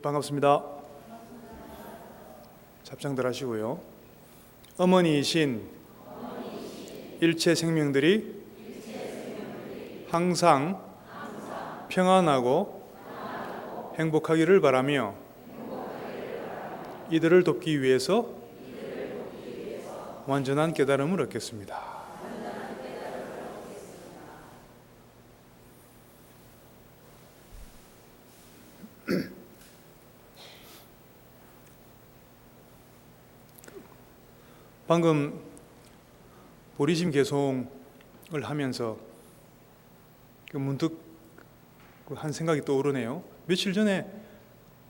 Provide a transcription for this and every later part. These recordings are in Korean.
반갑습니다. 잡장들 하시고요. 어머니이신 일체 생명들이 항상 평안하고 행복하기를 바라며 이들을 돕기 위해서 완전한 깨달음을 얻겠습니다. 방금 보리심 개송을 하면서 문득 한 생각이 떠오르네요. 며칠 전에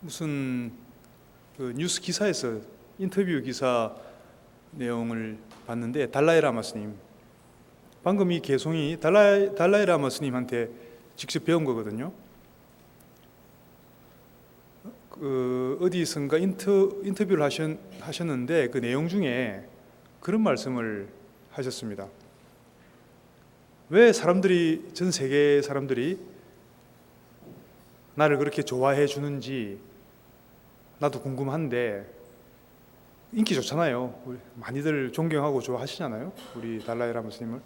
무슨 뉴스 기사에서 인터뷰 기사 내용을 봤는데 달라이라마 스님, 방금 이 개송이 달라이라마 스님한테 직접 배운 거거든요. 어디선가 인터뷰를 하셨는데 그 내용 중에 그런 말씀을 하셨습니다. 왜 전 세계 사람들이 나를 그렇게 좋아해 주는지 나도 궁금한데, 인기 좋잖아요. 우리 많이들 존경하고 좋아하시잖아요, 우리 달라이라마 스님을.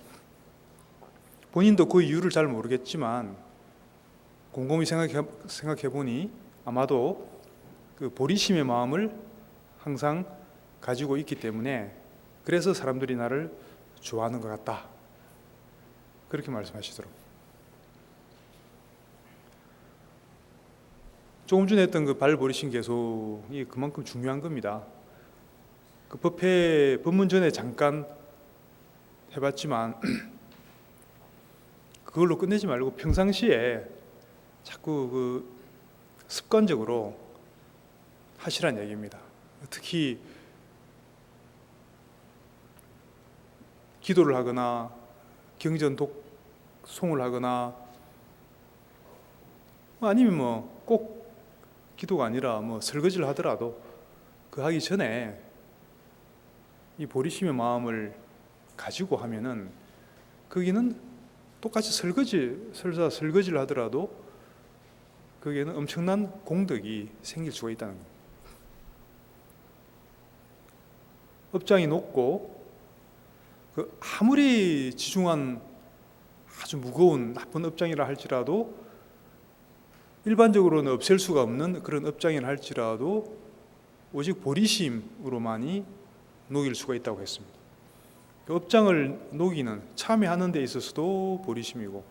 본인도 그 이유를 잘 모르겠지만 곰곰이 생각해 보니 아마도 그 보리심의 마음을 항상 가지고 있기 때문에 그래서 사람들이 나를 좋아하는 것 같다, 그렇게 말씀하시더라고요. 조금 전에 했던 그 발보리심 개송이 그만큼 중요한 겁니다. 그 법문전에 잠깐 해봤지만 그걸로 끝내지 말고 평상시에 자꾸 그 습관적으로 하시란 얘기입니다. 특히 기도를 하거나 경전 독송을 하거나, 아니면 꼭 기도가 아니라 설거지를 하더라도 그 하기 전에 이 보리심의 마음을 가지고 하면은 거기는 똑같이 설거지를 하더라도 거기에는 엄청난 공덕이 생길 수가 있다는 겁니다. 업장이 높고 아무리 지중한 아주 무거운 나쁜 업장이라 할지라도, 일반적으로는 없앨 수가 없는 그런 업장이라 할지라도 오직 보리심으로만이 녹일 수가 있다고 했습니다. 그 업장을 녹이는, 참여하는 데 있어서도 보리심이고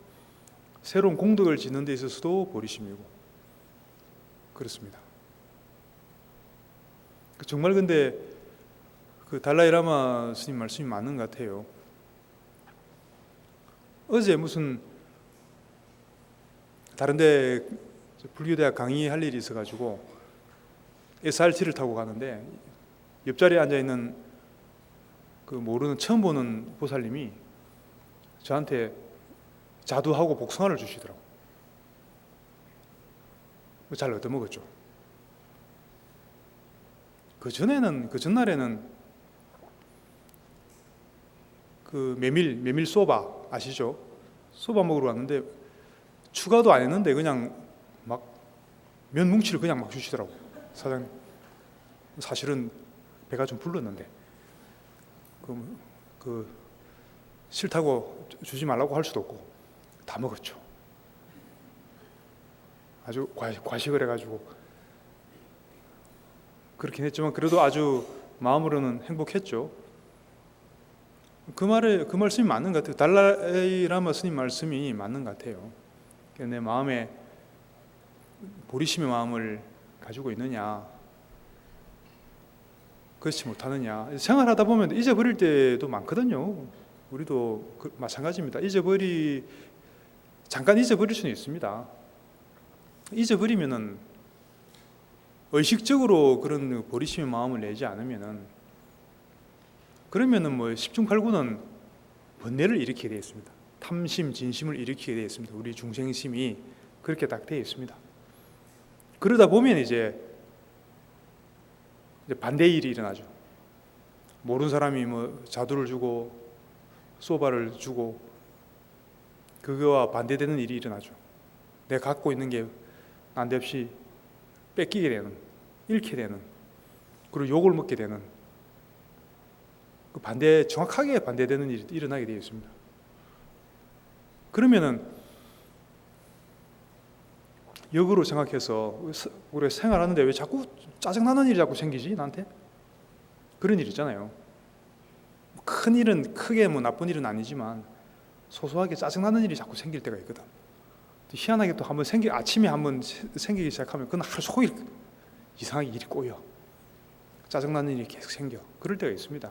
새로운 공덕을 짓는 데 있어서도 보리심이고 그렇습니다. 정말 근데 그 달라이라마 스님 말씀이 맞는 것 같아요. 어제 무슨 다른데 불교대학 강의할 일이 있어가지고 SRT를 타고 가는데 옆자리에 앉아있는 그 처음 보는 보살님이 저한테 자두하고 복숭아를 주시더라고요. 잘 얻어먹었죠. 그 전날에는 그 메밀 소바 아시죠? 소바 먹으러 왔는데 추가도 안 했는데 그냥 막 면 뭉치를 그냥 막 주시더라고요, 사장님. 사실은 배가 좀 불렀는데 그 싫다고 주지 말라고 할 수도 없고 다 먹었죠. 아주 과식을 해가지고 그렇긴 했지만 그래도 아주 마음으로는 행복했죠. 그 말씀이 맞는 것 같아요. 달라이라마 스님 말씀이 맞는 것 같아요. 내 마음에 보리심의 마음을 가지고 있느냐, 그렇지 못하느냐. 생활하다 보면 잊어버릴 때도 많거든요. 우리도 마찬가지입니다. 잠깐 잊어버릴 수는 있습니다. 잊어버리면은 의식적으로 그런 보리심의 마음을 내지 않으면은, 그러면은 10중 8구는 번뇌를 일으키게 되어 있습니다. 탐심, 진심을 일으키게 되어 있습니다. 우리 중생심이 그렇게 딱 되어 있습니다. 그러다 보면 이제 반대의 일이 일어나죠. 모르는 사람이 자두를 주고 소바를 주고 그거와 반대되는 일이 일어나죠. 내가 갖고 있는 게 난데없이 뺏기게 되는, 잃게 되는, 그리고 욕을 먹게 되는, 정확하게 반대되는 일이 일어나게 되어 있습니다. 그러면은 역으로 생각해서 우리가 생활하는데 왜 자꾸 짜증나는 일이 자꾸 생기지 나한테? 그런 일 있잖아요. 큰 일은 크게 나쁜 일은 아니지만 소소하게 짜증나는 일이 자꾸 생길 때가 있거든. 희한하게 또 한번 아침에 한번 생기기 시작하면 그건 하루 종일 이상하게 일이 꼬여. 짜증나는 일이 계속 생겨. 그럴 때가 있습니다.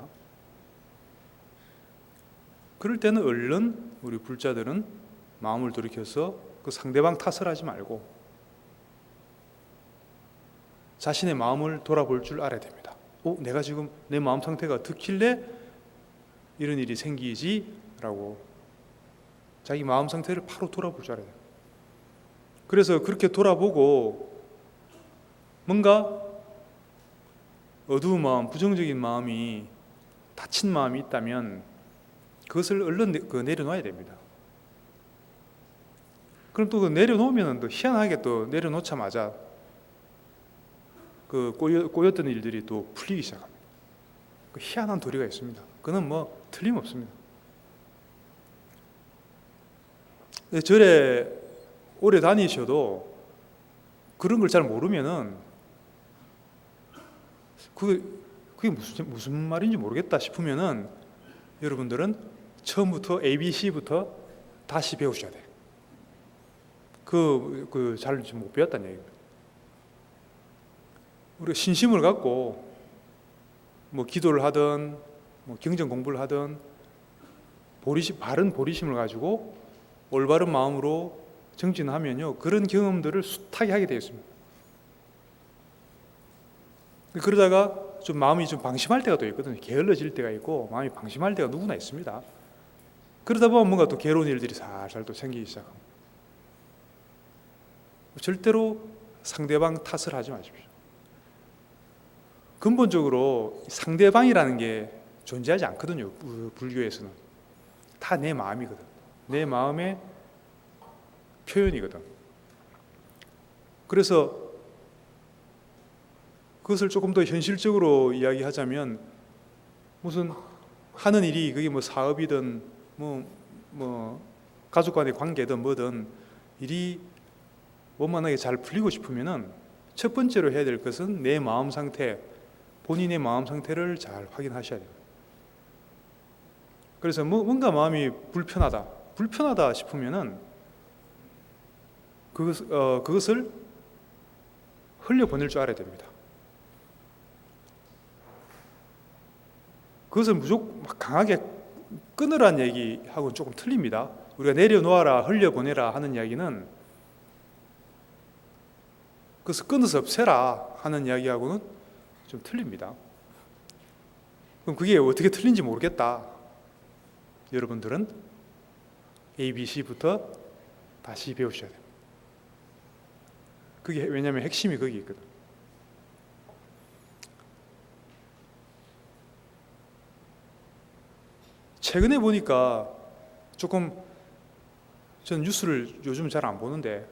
그럴 때는 얼른 우리 불자들은 마음을 돌이켜서 그 상대방 탓을 하지 말고 자신의 마음을 돌아볼 줄 알아야 됩니다. 내가 지금 내 마음 상태가 어떻길래 이런 일이 생기지? 라고 자기 마음 상태를 바로 돌아볼 줄 알아야 돼요. 그래서 그렇게 돌아보고 뭔가 어두운 마음, 부정적인 마음이, 다친 마음이 있다면 그것을 얼른 내려놔야 됩니다. 그럼 또 내려놓으면 또 희한하게 또 내려놓자마자 꼬였던 일들이 또 풀리기 시작합니다. 그 희한한 도리가 있습니다. 그는 틀림없습니다. 절에 오래 다니셔도 그런 걸 잘 모르면은 그게 무슨 말인지 모르겠다 싶으면은 여러분들은 처음부터 ABC부터 다시 배우셔야 돼요. 잘 못 배웠다는 얘기입니다. 우리가 신심을 갖고 기도를 하든 경전 공부를 하든 바른 보리심을 가지고 올바른 마음으로 정진하면요, 그런 경험들을 숱하게 하게 되어 있습니다. 그러다가 마음이 좀 방심할 때가 또 있거든요. 게을러질 때가 있고 마음이 방심할 때가 누구나 있습니다. 그러다 보면 뭔가 또 괴로운 일들이 살살 또 생기기 시작합니다. 절대로 상대방 탓을 하지 마십시오. 근본적으로 상대방이라는 게 존재하지 않거든요. 불교에서는 다 내 마음이거든. 내 마음의 표현이거든. 그래서 그것을 조금 더 현실적으로 이야기하자면 무슨 하는 일이 그게 사업이든 가족 간의 관계든 뭐든 일이 원만하게 잘 풀리고 싶으면은 첫 번째로 해야 될 것은 내 마음 상태, 본인의 마음 상태를 잘 확인하셔야 돼요. 그래서 뭔가 마음이 불편하다 싶으면은 그것을 흘려보낼 줄 알아야 됩니다. 그것을 무조건 강하게 끊으라는 얘기하고는 조금 틀립니다. 우리가 내려놓아라, 흘려보내라 하는 이야기는 그것을 끊어서 없애라 하는 이야기하고는 좀 틀립니다. 그럼 그게 어떻게 틀린지 모르겠다. 여러분들은 ABC부터 다시 배우셔야 돼요. 그게 왜냐하면 핵심이 거기 있거든. 최근에 보니까 조금 전 뉴스를 요즘 잘 안 보는데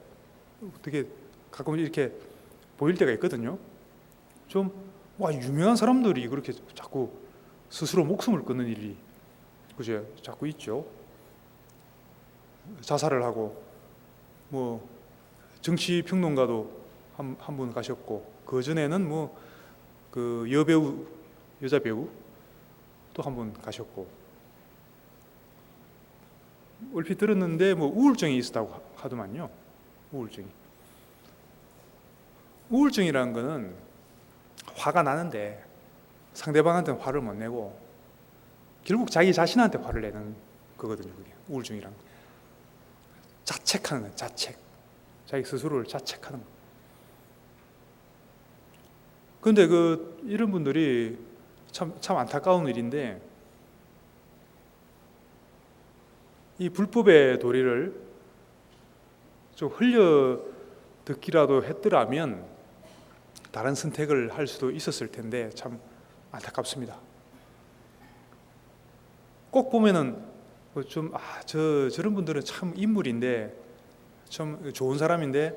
되게 가끔 이렇게 보일 때가 있거든요. 유명한 사람들이 그렇게 자꾸 스스로 목숨을 끊는 일이 그죠? 자꾸 있죠. 자살을 하고 정치 평론가도 한 분 가셨고 그 전에는 그 여자 배우 또 한 분 가셨고 얼핏 들었는데 우울증이 있었다고 하더만요. 우울증이라는 거는 화가 나는데 상대방한테는 화를 못 내고 결국 자기 자신한테 화를 내는 거거든요. 그게 우울증이란 거. 자책하는 거예요. 자기 스스로를 자책하는 거. 그런데 이런 분들이 참 안타까운 일인데 이 불법의 도리를 좀 흘려 듣기라도 했더라면 다른 선택을 할 수도 있었을 텐데 참 안타깝습니다. 꼭 보면은 저런 분들은 참 인물인데 참 좋은 사람인데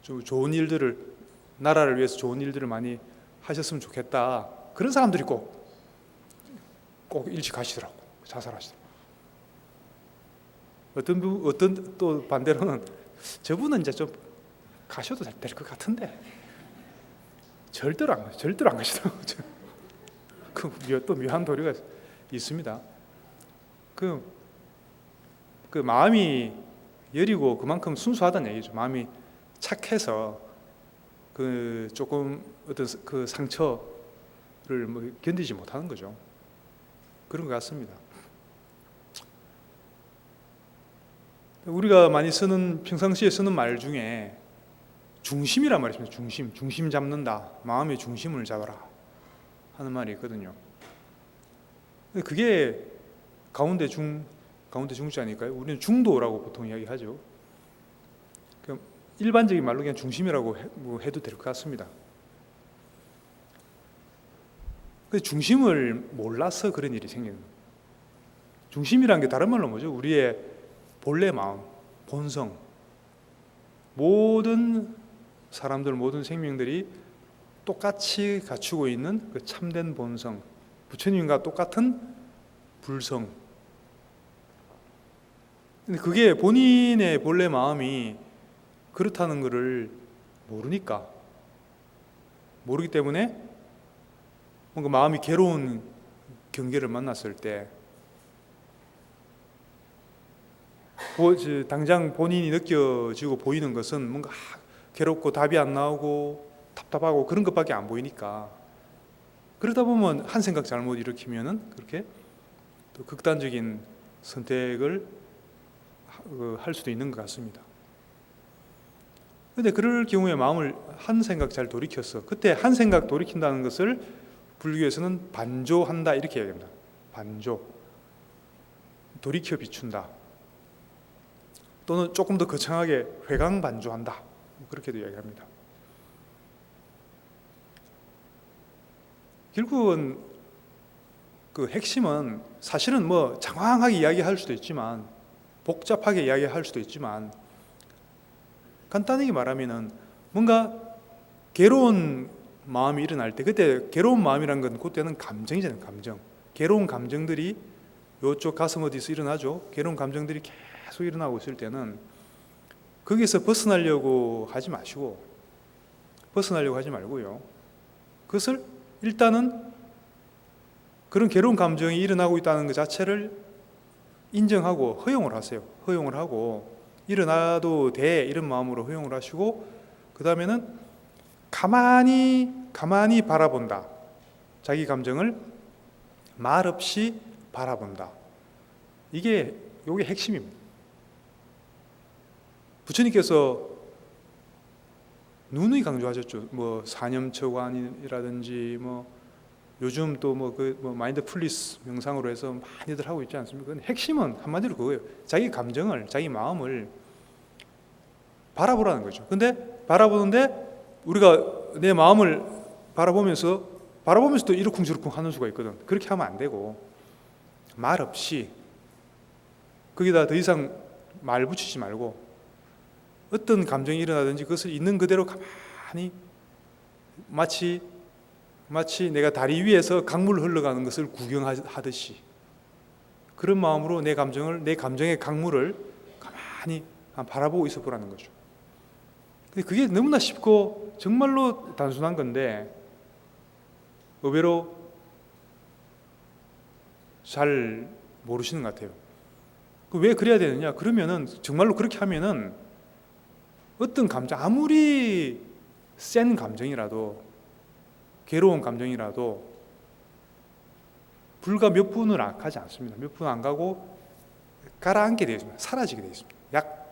좀 좀 좋은 일들을, 나라를 위해서 좋은 일들을 많이 하셨으면 좋겠다. 그런 사람들이 꼭 일찍 가시더라고. 자살하시더라고. 어떤 또 반대로는 저분은 이제 좀 가셔도 될 것 같은데 절대로 안 가시더라고요. 또 묘한 도리가 있습니다. 그 마음이 여리고 그만큼 순수하다는 얘기죠. 마음이 착해서 그 조금 어떤 그 상처를 뭐 견디지 못하는 거죠. 그런 것 같습니다. 우리가 많이 쓰는, 평상시에 쓰는 말 중에 중심이란 말이 있습니다. 중심 잡는다. 마음의 중심을 잡아라 하는 말이 있거든요. 그게 가운데 중자 아닐까요? 우리는 중도라고 보통 이야기하죠. 일반적인 말로 그냥 중심이라고 해도 될 것 같습니다. 중심을 몰라서 그런 일이 생기는 거예요. 중심이라는 게 다른 말로 뭐죠? 우리의 본래 마음, 본성. 모든 사람들, 모든 생명들이 똑같이 갖추고 있는 그 참된 본성, 부처님과 똑같은 불성. 근데 그게 본인의 본래 마음이 그렇다는 것을 모르기 때문에 뭔가 마음이 괴로운 경계를 만났을 때 당장 본인이 느껴지고 보이는 것은 뭔가 괴롭고 답이 안 나오고 답답하고 그런 것밖에 안 보이니까, 그러다 보면 한 생각 잘못 일으키면은 그렇게 또 극단적인 선택을 할 수도 있는 것 같습니다. 그런데 그럴 경우에 마음을 한 생각 잘 돌이켰어. 그때 한 생각 돌이킨다는 것을 불교에서는 반조한다 이렇게 얘기합니다. 반조, 돌이켜 비춘다. 또는 조금 더 거창하게 회광반조한다. 그렇게도 이야기합니다. 결국은 그 핵심은 사실은 뭐 장황하게 이야기할 수도 있지만, 복잡하게 이야기할 수도 있지만, 간단하게 말하면은 뭔가 괴로운 마음이 일어날 때, 그때 괴로운 마음이란 건 그때는 감정이잖아요. 감정. 괴로운 감정들이 이쪽 가슴 어디서 일어나죠. 괴로운 감정들이 계속 일어나고 있을 때는 거기서 벗어나려고 하지 말고요. 그것을 일단은 그런 괴로운 감정이 일어나고 있다는 것 자체를 인정하고 허용을 하세요. 허용을 하고 일어나도 돼 이런 마음으로 허용을 하시고, 그 다음에는 가만히 바라본다. 자기 감정을 말없이 바라본다. 이게 핵심입니다. 부처님께서 누누이 강조하셨죠. 뭐 사념처관이라든지 뭐 요즘 또 마인드풀리스 명상으로 해서 많이들 하고 있지 않습니까? 핵심은 한마디로 그거예요. 자기 감정을, 자기 마음을 바라보라는 거죠. 근데 바라보는데 우리가 내 마음을 바라보면서 또 이러쿵저러쿵 하는 수가 있거든. 그렇게 하면 안 되고 말 없이, 거기다 더 이상 말 붙이지 말고 어떤 감정이 일어나든지 그것을 있는 그대로 가만히 마치 내가 다리 위에서 강물 흘러가는 것을 구경하듯이 그런 마음으로 내 감정의 강물을 가만히 바라보고 있어 보라는 거죠. 그게 너무나 쉽고 정말로 단순한 건데 의외로 잘 모르시는 것 같아요. 왜 그래야 되느냐? 그러면은 정말로 그렇게 하면은 어떤 감정, 아무리 센 감정이라도, 괴로운 감정이라도 불과 몇 분을 가지 않습니다. 몇 분 안 가고 가라앉게 되어 있습니다. 사라지게 되어 있습니다.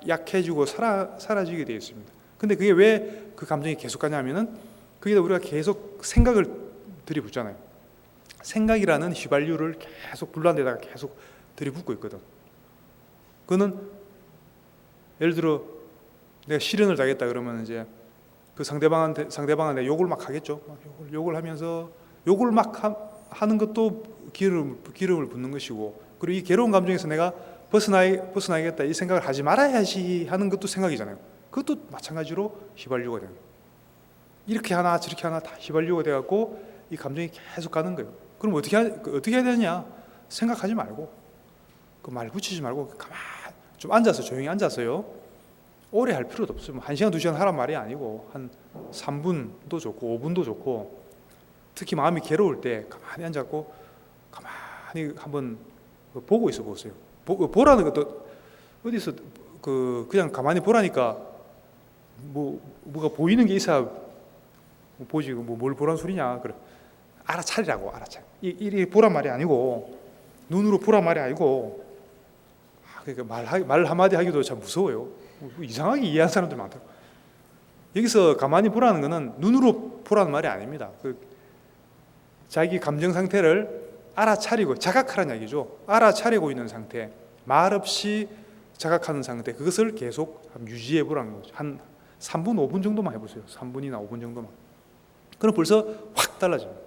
약해지고 사라지게 되어 있습니다. 근데 그게 왜 그 감정이 계속 가냐면은 거기다 우리가 계속 생각을 들이붓잖아요. 생각이라는 휘발유를 계속 불난 데다가 계속 들이붓고 있거든. 그거는 예를 들어 내가 실현을 당했다 그러면 이제 그 상대방한테 욕을 막 하겠죠. 욕을 하면서 욕을 막 하는 것도 기름을 붓는 것이고, 그리고 이 괴로운 감정에서 내가 벗어나야겠다 이 생각을 하지 말아야지 하는 것도 생각이잖아요. 그것도 마찬가지로 휘발유가 되는 거예요. 이렇게 하나 저렇게 하나 다 휘발유가 돼갖고 이 감정이 계속 가는 거예요. 그럼 어떻게 해야 되냐 생각하지 말고 그 말 붙이지 말고 가만 좀 앉아서 조용히 앉아서요. 오래 할 필요도 없어요. 1시간 2시간 하란 말이 아니고 한 3분도 좋고 5분도 좋고, 특히 마음이 괴로울 때 가만히 앉았고 가만히 한번 보고 있어 보세요. 보라는 것도 어디서 그냥 가만히 보라니까 뭐가 보이는 게 있어야 보지. 뭘 보란 소리냐. 그래. 알아차리라고. 알아차리. 이리 보란 말이 아니고 눈으로 보란 말이 아니고. 그러니까 말 한마디 하기도 참 무서워요. 이상하게 이해하는 사람들 많더라고. 여기서 가만히 보라는 것은 눈으로 보라는 말이 아닙니다. 자기 감정 상태를 알아차리고 자각하라는 얘기죠. 알아차리고 있는 상태, 말없이 자각하는 상태, 그것을 계속 유지해 보라는 거죠. 한 3분, 5분 정도만 해보세요. 3분이나 5분 정도만. 그럼 벌써 확 달라집니다.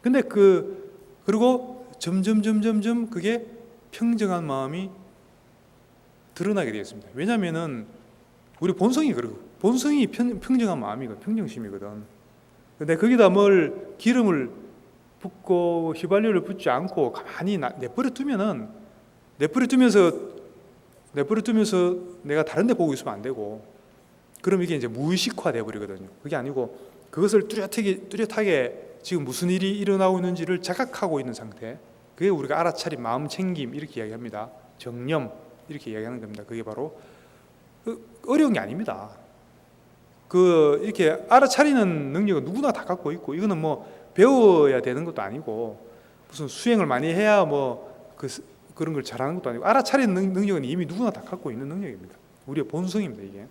근데 그리고 점점 그게 평정한 마음이 드러나게 되겠습니다. 왜냐하면은 우리 본성이 그러고, 본성이 평정한 마음이고 평정심이거든. 근데 거기다 뭘 기름을 붓고 휘발유를 붓지 않고 가만히 내버려 두면서 내가 다른 데 보고 있으면 안 되고, 그럼 이게 이제 무의식화 돼 버리거든요. 그게 아니고 그것을 뚜렷하게 지금 무슨 일이 일어나고 있는지를 자각하고 있는 상태, 그게 우리가 알아차림, 마음 챙김 이렇게 이야기합니다. 정념 이렇게 이야기하는 겁니다. 그게 바로 어려운 게 아닙니다. 이렇게 알아차리는 능력은 누구나 다 갖고 있고, 이거는 뭐 배워야 되는 것도 아니고 무슨 수행을 많이 해야 그런 걸 잘하는 것도 아니고, 알아차리는 능력은 이미 누구나 다 갖고 있는 능력입니다. 우리의 본성입니다, 이게.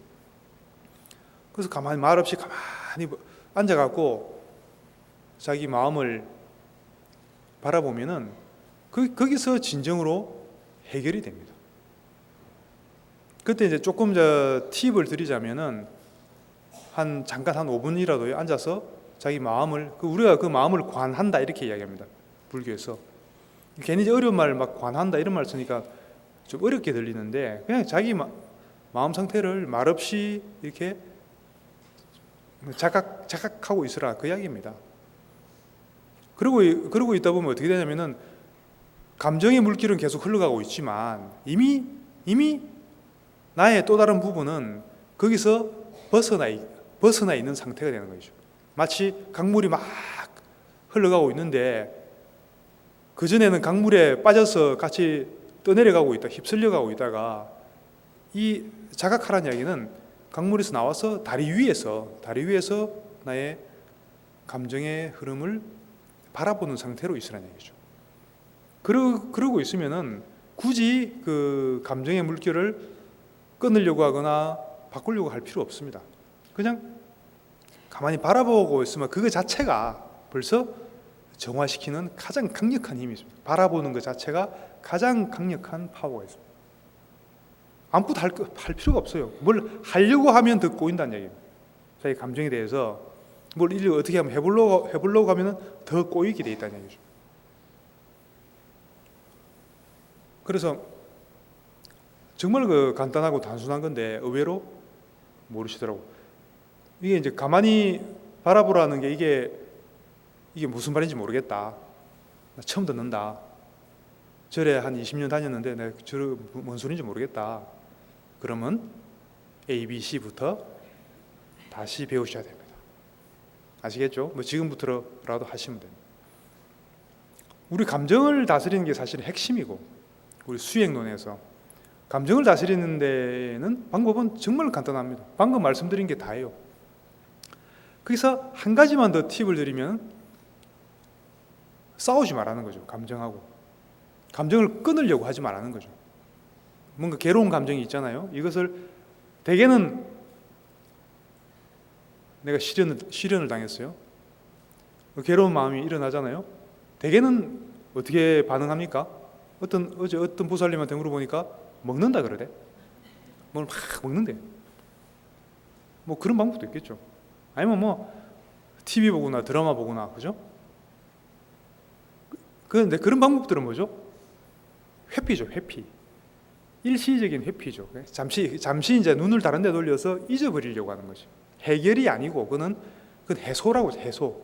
그래서 말없이 가만히 앉아갖고 자기 마음을 바라보면은 거기서 진정으로 해결이 됩니다. 그때 이제 조금 팁을 드리자면은 잠깐 한 5분이라도 앉아서 자기 마음을, 우리가 그 마음을 관한다 이렇게 이야기합니다. 불교에서. 괜히 어려운 말 막 관한다 이런 말 쓰니까 좀 어렵게 들리는데, 그냥 자기 마음 상태를 말없이 이렇게 자각하고 있으라, 그 이야기입니다. 그러고 있다 보면 어떻게 되냐면은 감정의 물길은 계속 흘러가고 있지만 이미 나의 또 다른 부분은 거기서 벗어나 있는 상태가 되는 거죠. 마치 강물이 막 흘러가고 있는데 그전에는 강물에 빠져서 같이 떠내려가고 있다, 휩쓸려가고 있다가, 이 자각하라는 이야기는 강물에서 나와서 다리 위에서 나의 감정의 흐름을 바라보는 상태로 있으라는 얘기죠. 그러고 있으면은 굳이 그 감정의 물결을 끊으려고 하거나 바꾸려고 할 필요 없습니다. 그냥 가만히 바라보고 있으면 그거 자체가 벌써 정화시키는 가장 강력한 힘이 있습니다. 바라보는 것 자체가 가장 강력한 파워가 있습니다. 아무것도 할 필요가 없어요. 뭘 하려고 하면 더 꼬인다는 얘기예요. 자기 감정에 대해서 뭘 어떻게 하면 해보려고 하면 더 꼬이게 돼 있다는 얘기죠. 그래서 정말 간단하고 단순한 건데 의외로 모르시더라고. 이게 이제 가만히 바라보라는 게 이게 무슨 말인지 모르겠다. 나 처음 듣는다. 절에 한 20년 다녔는데 내가 뭔 소리인지 모르겠다. 그러면 A, B, C부터 다시 배우셔야 됩니다. 아시겠죠? 지금부터라도 하시면 됩니다. 우리 감정을 다스리는 게 사실은 핵심이고, 우리 수행론에서 감정을 다스리는 데는 방법은 정말 간단합니다. 방금 말씀드린 게 다예요. 거기서 한 가지만 더 팁을 드리면, 싸우지 말라는 거죠. 감정을 끊으려고 하지 말라는 거죠. 뭔가 괴로운 감정이 있잖아요. 이것을 대개는 내가 시련을 당했어요. 괴로운 마음이 일어나잖아요. 대개는 어떻게 반응합니까? 어제 어떤 보살님한테 물어보니까 먹는다 그러대. 뭘 막 먹는데. 뭐 그런 방법도 있겠죠. 아니면 TV 보거나 드라마 보거나, 그죠? 그런데 그런 방법들은 뭐죠? 회피죠, 회피. 일시적인 회피죠. 잠시 이제 눈을 다른 데 돌려서 잊어버리려고 하는 거죠. 해결이 아니고 그건 해소라고. 해소.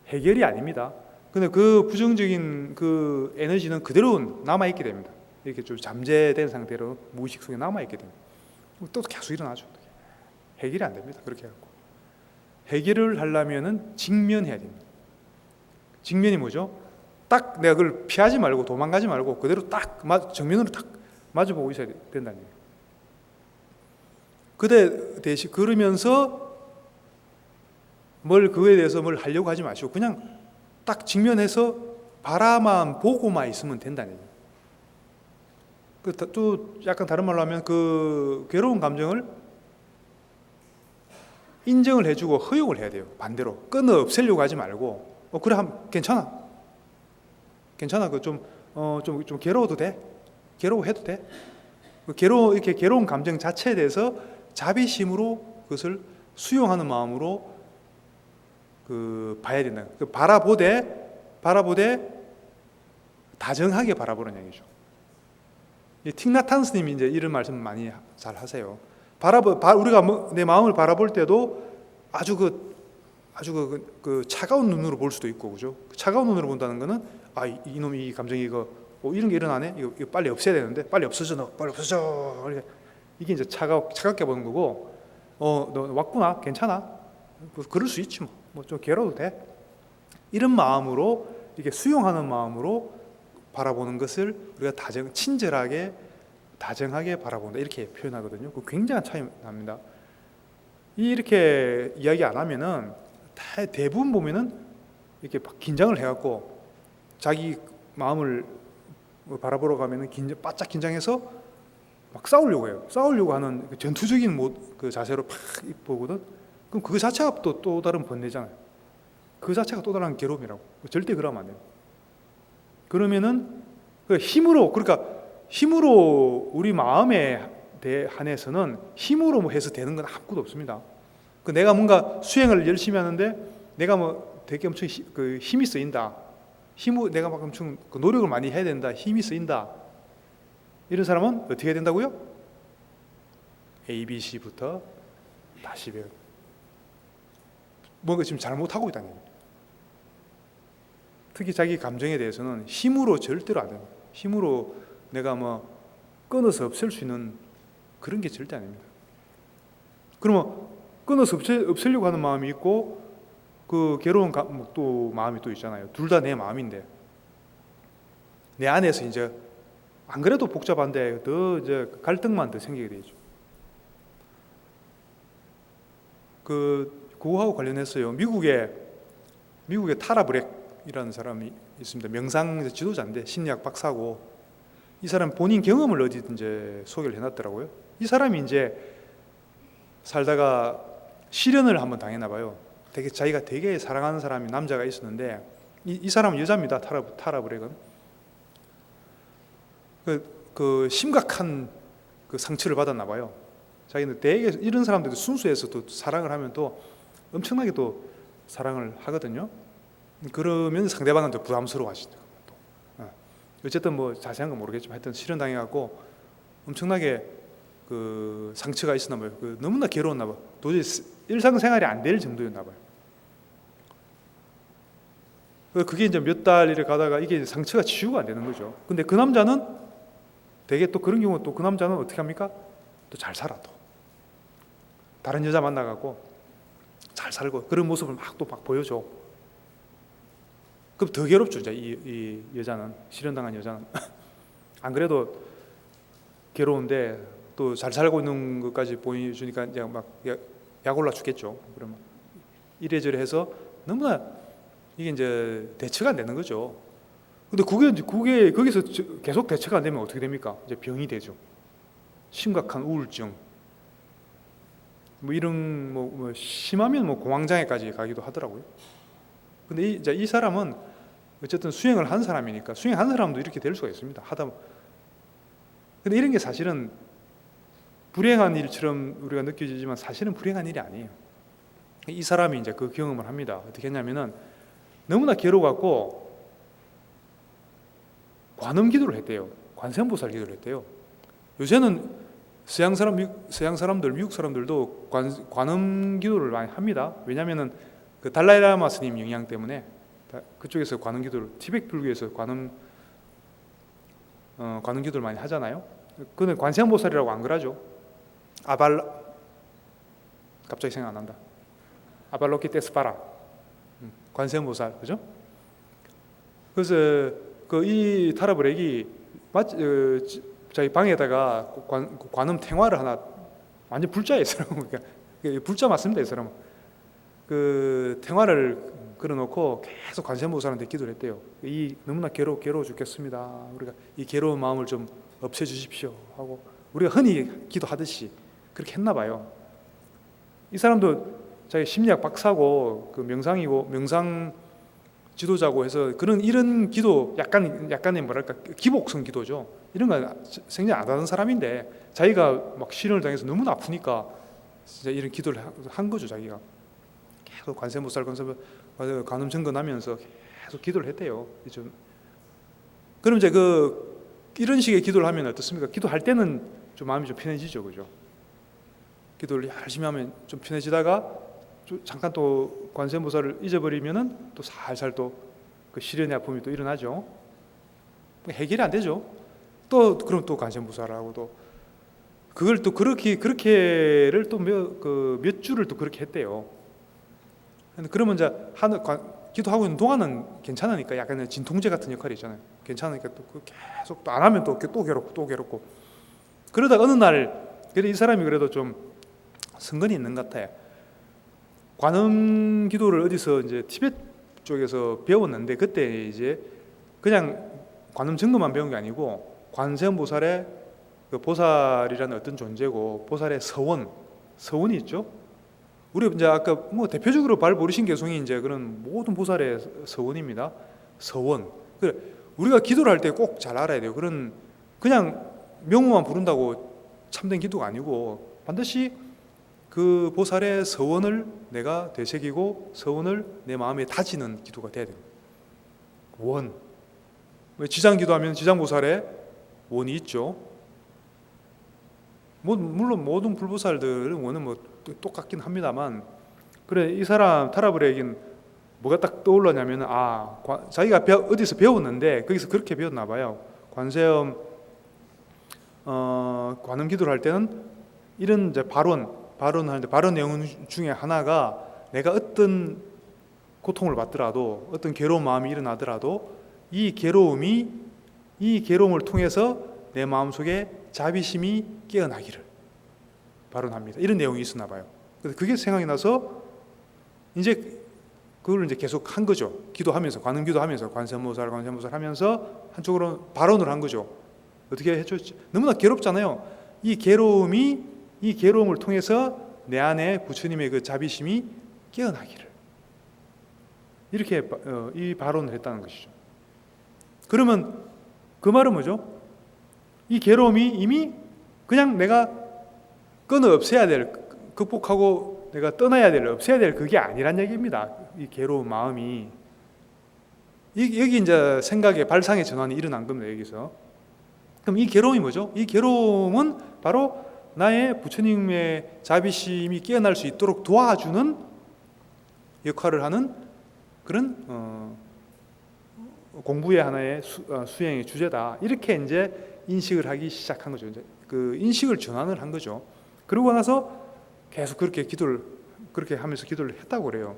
해결이 아닙니다. 근데 그 부정적인 그 에너지는 그대로 남아 있게 됩니다. 이렇게 좀 잠재된 상태로 무의식 속에 남아 있게 됩니다. 또 계속 일어나죠. 해결이 안 됩니다. 그렇게 해갖고 해결을 하려면은 직면해야 됩니다. 직면이 뭐죠? 딱 내가 그걸 피하지 말고 도망가지 말고 그대로 딱 정면으로 딱 마주보고 있어야 된다는 얘기예요. 그대 대신 그러면서 그거에 대해서 뭘 하려고 하지 마시고 그냥 딱 직면해서 바라만 보고만 있으면 된다는 얘기예요. 또 약간 다른 말로 하면 그 괴로운 감정을 인정을 해주고 허용을 해야 돼요. 반대로 끊어 없애려고 하지 말고 그래 괜찮아 그 좀 괴로워도 돼. 괴로워해도 돼. 이렇게 괴로운 감정 자체에 대해서 자비심으로 그것을 수용하는 마음으로 봐야 된다. 바라보되 다정하게 바라보는 얘기죠. 틱나탄 스님이 이제 이런 말씀 많이 잘 하세요. 우리가 내 마음을 바라볼 때도 아주 그 차가운 눈으로 볼 수도 있고, 그죠? 차가운 눈으로 본다는 거는 이놈이 이 감정이 이런 게 일어나네. 이거 빨리 없애야 되는데 빨리 없어져. 너 빨리 없어져. 이게 이제 차갑게 보는 거고, 너 왔구나. 괜찮아. 그럴 수 있지 뭐 좀 괴로워도 돼. 이런 마음으로 이렇게 수용하는 마음으로 바라보는 것을 우리가 친절하게 다정하게 바라본다 이렇게 표현하거든요. 그 굉장한 차이 납니다. 이렇게 이야기 안 하면은 대부분 보면은 이렇게 긴장을 해갖고 자기 마음을 바라보러 가면은 바짝 긴장해서 막 싸우려고 해요. 싸우려고 하는 전투적인 그 자세로 팍 보거든. 그럼 그 자체가 또 다른 번뇌잖아요. 그 자체가 또 다른 괴로움이라고. 절대 그러면 안 돼요. 그러면은 힘으로 우리 마음에 한해서는 힘으로 해서 되는 건 아무것도 없습니다. 내가 뭔가 수행을 열심히 하는데 내가 되게 엄청 힘이 쓰인다. 내가 막 엄청 노력을 많이 해야 된다. 힘이 쓰인다. 이런 사람은 어떻게 해야 된다고요? ABC부터 다시 배워. 뭔가 지금 잘못하고 있다는 얘기예요. 특히 자기 감정에 대해서는 힘으로 절대로 안 됩니다. 힘으로 내가 끊어서 없앨 수 있는 그런 게 절대 아닙니다. 그러면 끊어서 없애려고 하는 마음이 있고 그 괴로운 또 마음이 또 있잖아요. 둘 다 내 마음인데 내 안에서 이제 안 그래도 복잡한데 더 이제 갈등만 더 생기게 되죠. 그거하고 관련해서요. 미국의 타라 브렉이라는 사람이 있습니다. 명상 지도자인데 심리학 박사고 이 사람 본인 경험을 어디 이제 소개를 해놨더라고요. 이 사람이 이제 살다가 실연을 한번 당했나 봐요. 자기가 되게 사랑하는 사람이 남자가 있었는데 이 사람은 여자입니다. 타라 브렉은 그 심각한 그 상처를 받았나 봐요. 자기는 되게 이런 사람들도 순수해서 또 사랑을 하면 또 엄청나게 또 사랑을 하거든요. 그러면 상대방은 또 부담스러워하시죠. 어쨌든 자세한 건 모르겠지만 하여튼 실현당해갖고 엄청나게 그 상처가 있었나 봐요. 너무나 괴로웠나 봐요. 도저히 일상생활이 안 될 정도였나 봐요. 그게 이제 몇 달 이렇게 가다가 이게 상처가 치유가 안 되는 거죠. 근데 그 남자는 되게 또 그런 경우 또 그 남자는 어떻게 합니까? 또 잘 살아 또. 다른 여자 만나갖고 잘 살고 그런 모습을 막 보여줘. 그럼 더 괴롭죠. 이제 이 여자는 실현당한 여자는 안 그래도 괴로운데 또 잘 살고 있는 것까지 보여주니까 이제 막 약 올라 죽겠죠. 그러면 이래저래 해서 너무나 이게 이제 대처가 안 되는 거죠. 근데 그게 거기서 계속 대처가 안 되면 어떻게 됩니까? 이제 병이 되죠. 심각한 우울증. 이런 심하면 공황장애까지 가기도 하더라고요. 근데 이 사람은 어쨌든 수행을 한 사람이니까 수행한 사람도 이렇게 될 수가 있습니다. 근데 이런 게 사실은 불행한 일처럼 우리가 느껴지지만 사실은 불행한 일이 아니에요. 이 사람이 이제 그 경험을 합니다. 어떻게 했냐면은 너무나 괴로워갖고 관음 기도를 했대요. 관세음보살 기도를 했대요. 요새는 서양 사람들, 미국 사람들도 관음 기도를 많이 합니다. 왜냐하면은 그 달라이라마 스님 영향 때문에 그쪽에서 관음 기도를, 티베트 불교에서 관음 기도를 많이 하잖아요. 그는 관세음보살이라고 안 그러죠. 갑자기 생각 안 난다. 아발로키테스파라, 관세음보살, 그죠? 그래서 이 타라브렉이 자기 방에다가 관음 탱화를 하나, 완전 불자예요, 이 사람은. 그러니까 불자 맞습니다, 이 사람은. 그 탱화를 걸어놓고 계속 관세음보살한테 기도를 했대요. 너무나 괴로워 죽겠습니다. 우리가 이 괴로운 마음을 좀 없애주십시오 하고, 우리가 흔히 기도하듯이 그렇게 했나 봐요. 이 사람도 자기 심리학 박사고 그 명상 지도자고 해서 이런 기도 약간의 뭐랄까 기복성 기도죠. 이런 거 생전 안 하는 사람인데 자기가 막 시련을 당해서 너무나 아프니까 진짜 이런 기도를 한 거죠. 자기가 계속 관세음보살 관음 정건하면서 계속 기도를 했대요. 그럼 이제 이런 식의 기도를 하면 어떻습니까? 기도할 때는 좀 마음이 좀 편해지죠, 그죠? 기도를 열심히 하면 좀 편해지다가 잠깐 또 관세음보살을 잊어버리면은 또 살살 또 그 시련의 아픔이 또 일어나죠. 해결이 안 되죠. 그럼 또 관세음보살하고 또 그걸 또 그렇게를 또 몇 주를 또 그렇게 했대요. 그러면 이제 기도하고 있는 동안은 괜찮으니까 약간 진통제 같은 역할이 있잖아요. 괜찮으니까 또 계속 또 안 하면 또 괴롭고 그러다가 어느 날 이 사람이 그래도 좀 성건이 있는 것 같아요. 관음 기도를 어디서 이제 티베트 쪽에서 배웠는데 그때 이제 그냥 관음 정도만 배운 게 아니고 관세음보살의 그 보살이라는 어떤 존재고 보살의 서원이 있죠. 우리 이제 아까 뭐 대표적으로 발보리신 개송이 이제 그런 모든 보살의 서원입니다. 서원. 우리가 기도를 할 때 꼭 잘 알아야 돼요. 그냥 명호만 부른다고 참된 기도가 아니고 반드시 그 보살의 서원을 내가 되새기고 서원을 내 마음에 다지는 기도가 돼야 됩니다. 원. 지장기도하면 지장보살의 원이 있죠. 물론 모든 불보살들은 원은 뭐 똑같긴 합니다만, 그래 이 사람 타라브렉인 뭐가 딱 떠올랐냐면 자기가 어디서 배웠는데 거기서 그렇게 배웠나 봐요. 관세음 관음 기도를 할 때는 이런 이제 발언하는데 발언 내용 중에 하나가 내가 어떤 고통을 받더라도 어떤 괴로운 마음이 일어나더라도 이 괴로움을 통해서 내 마음속에 자비심이 깨어나기를 발언합니다. 이런 내용이 있었나 봐요. 그래서 그게 생각이 나서 이제 그걸 이제 계속 한 거죠. 기도하면서 관음 기도하면서 관세음보살 하면서 한쪽으로 발언을 한 거죠. 어떻게 했죠? 너무나 괴롭잖아요. 이 괴로움을 통해서 내 안에 부처님의 그 자비심이 깨어나기를 이렇게 이 발언을 했다는 것이죠. 그러면 그 말은 뭐죠? 이 괴로움이 이미 그냥 내가 없애야 될, 극복하고 내가 떠나야 될, 없애야 될 그게 아니란 얘기입니다. 이 괴로운 마음이 여기 이제 생각의 발상의 전환이 일어난 겁니다. 여기서. 그럼 이 괴로움이 뭐죠? 이 괴로움은 바로 나의 부처님의 자비심이 깨어날 수 있도록 도와주는 역할을 하는 그런 공부의 하나의 수행의 주제다. 이렇게 이제 인식을 하기 시작한 거죠. 이제 그 인식을 전환을 한 거죠. 그러고 나서 계속 그렇게 하면서 기도를 했다고 그래요.